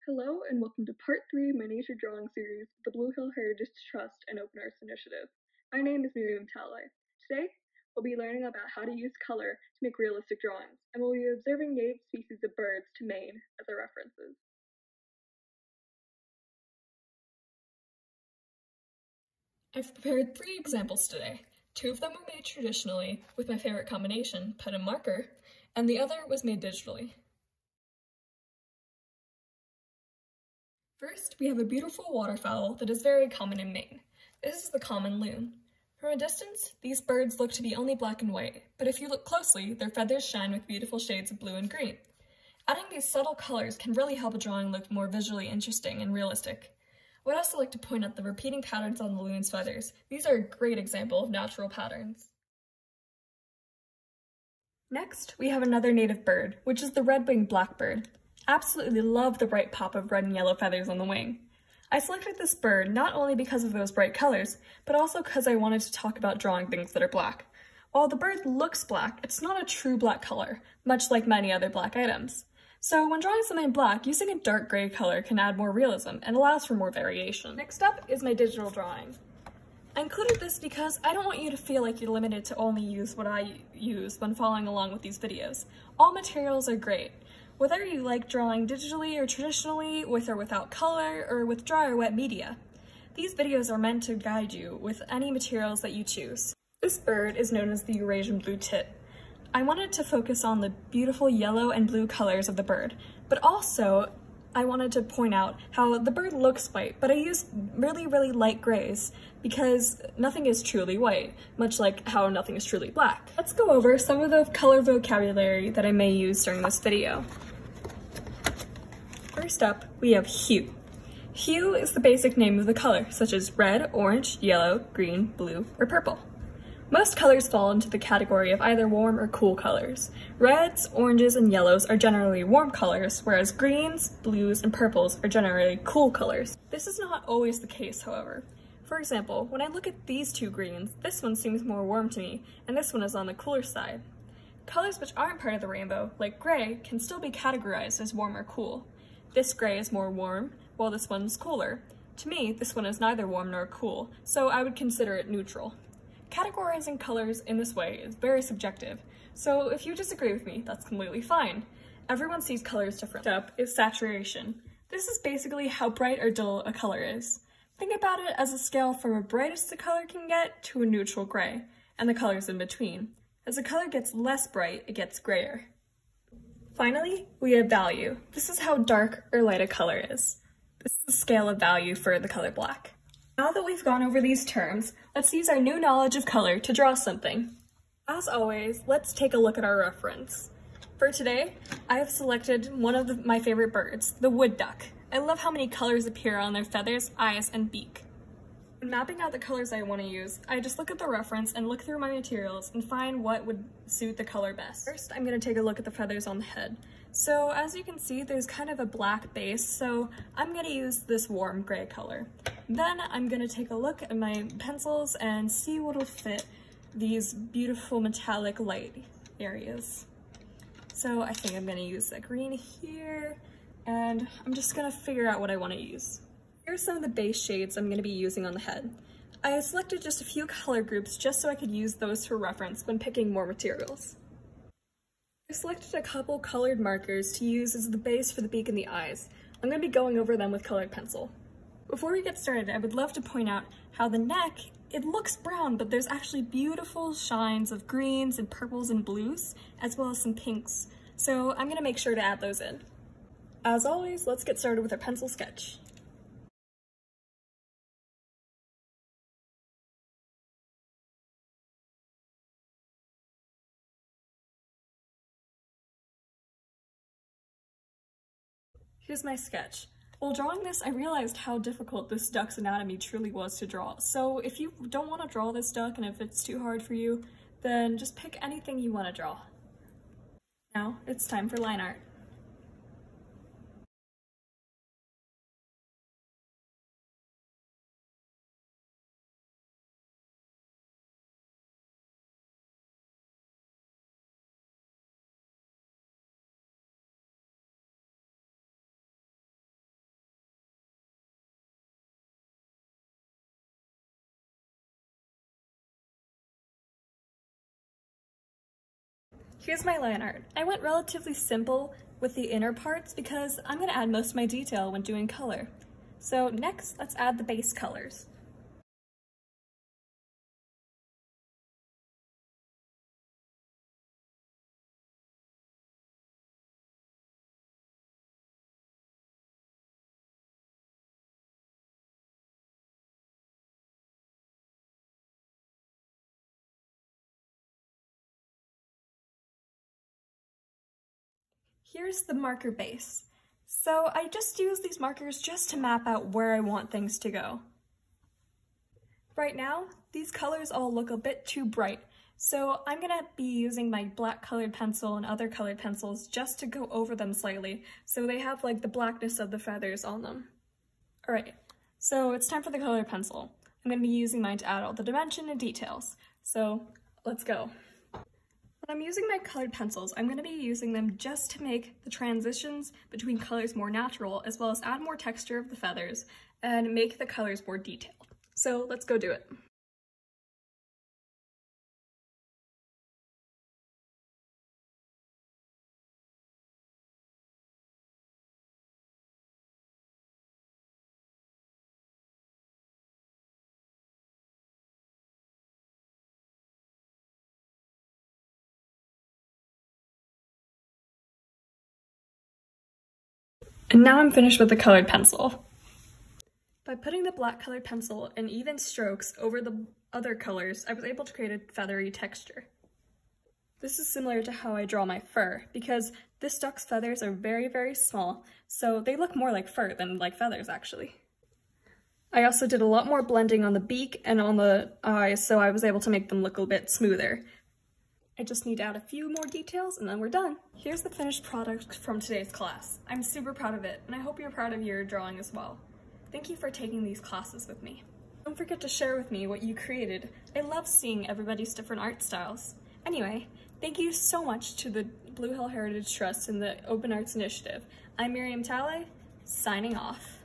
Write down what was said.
Hello and welcome to part 3 of my nature drawing series with the Blue Hill Heritage Trust and Open Arts Initiative. My name is Miriam Talalay. Today, we'll be learning about how to use color to make realistic drawings, and we'll be observing native species of birds to Maine as our references. I've prepared 3 examples today. 2 of them were made traditionally with my favorite combination, pen and marker, and the other was made digitally. First, we have a beautiful waterfowl that is very common in Maine. This is the common loon. From a distance, these birds look to be only black and white, but if you look closely, their feathers shine with beautiful shades of blue and green. Adding these subtle colors can really help a drawing look more visually interesting and realistic. I would also like to point out the repeating patterns on the loon's feathers. These are a great example of natural patterns. Next, we have another native bird, which is the red-winged blackbird. Absolutely love the bright pop of red and yellow feathers on the wing. I selected this bird not only because of those bright colors, but also because I wanted to talk about drawing things that are black. While the bird looks black, it's not a true black color, much like many other black items. So when drawing something black, using a dark gray color can add more realism and allows for more variation. Next up is my digital drawing. I included this because I don't want you to feel like you're limited to only use what I use when following along with these videos. All materials are great. Whether you like drawing digitally or traditionally, with or without color, or with dry or wet media. These videos are meant to guide you with any materials that you choose. This bird is known as the Eurasian Blue Tit. I wanted to focus on the beautiful yellow and blue colors of the bird, but also I wanted to point out how the bird looks white, but I used really light grays because nothing is truly white, much like how nothing is truly black. Let's go over some of the color vocabulary that I may use during this video. First up, we have hue. Hue is the basic name of the color, such as red, orange, yellow, green, blue, or purple. Most colors fall into the category of either warm or cool colors. Reds, oranges, and yellows are generally warm colors, whereas greens, blues, and purples are generally cool colors. This is not always the case, however. For example, when I look at these 2 greens, this one seems more warm to me, and this one is on the cooler side. Colors which aren't part of the rainbow, like gray, can still be categorized as warm or cool. This gray is more warm, while this one's cooler. To me, this one is neither warm nor cool, so I would consider it neutral. Categorizing colors in this way is very subjective, so if you disagree with me, that's completely fine. Everyone sees colors differently. Next up is saturation. This is basically how bright or dull a color is. Think about it as a scale from the brightest the color can get to a neutral gray, and the colors in between. As a color gets less bright, it gets grayer. Finally, we have value. This is how dark or light a color is. This is the scale of value for the color black. Now that we've gone over these terms, let's use our new knowledge of color to draw something. As always, let's take a look at our reference. For today, I have selected one of my favorite birds, the wood duck. I love how many colors appear on their feathers, eyes, and beak. When mapping out the colors I want to use, I just look at the reference and look through my materials and find what would suit the color best. First, I'm going to take a look at the feathers on the head. So as you can see, there's kind of a black base, so I'm going to use this warm gray color. Then I'm going to take a look at my pencils and see what will fit these beautiful metallic light areas. So I think I'm going to use the green here, and I'm just going to figure out what I want to use. Here's some of the base shades I'm going to be using on the head. I selected just a few color groups just so I could use those for reference when picking more materials. I selected a couple colored markers to use as the base for the beak and the eyes. I'm going to be going over them with colored pencil. Before we get started, I would love to point out how the neck, it looks brown, but there's actually beautiful shines of greens and purples and blues, as well as some pinks. So I'm going to make sure to add those in. As always, let's get started with our pencil sketch. Here's my sketch. While drawing this, I realized how difficult this duck's anatomy truly was to draw. So if you don't want to draw this duck and if it's too hard for you, then just pick anything you want to draw. Now it's time for line art. Here's my line art. I went relatively simple with the inner parts because I'm going to add most of my detail when doing color. So next, let's add the base colors. Here's the marker base. So I just use these markers just to map out where I want things to go. Right now, these colors all look a bit too bright, so I'm gonna be using my black colored pencil and other colored pencils just to go over them slightly, so they have like the blackness of the feathers on them. Alright, so it's time for the colored pencil. I'm gonna be using mine to add all the dimension and details, so let's go. When I'm using my colored pencils, I'm going to be using them just to make the transitions between colors more natural, as well as add more texture of the feathers and make the colors more detailed. So let's go do it. And now I'm finished with the colored pencil. By putting the black colored pencil in even strokes over the other colors, I was able to create a feathery texture. This is similar to how I draw my fur, because this duck's feathers are very, very small, so they look more like fur than like feathers actually. I also did a lot more blending on the beak and on the eyes, so I was able to make them look a bit smoother. I just need to add a few more details and then we're done. Here's the finished product from today's class. I'm super proud of it, and I hope you're proud of your drawing as well. Thank you for taking these classes with me. Don't forget to share with me what you created. I love seeing everybody's different art styles. Anyway, thank you so much to the Blue Hill Heritage Trust and the Open Arts Initiative. I'm Miriam, signing off.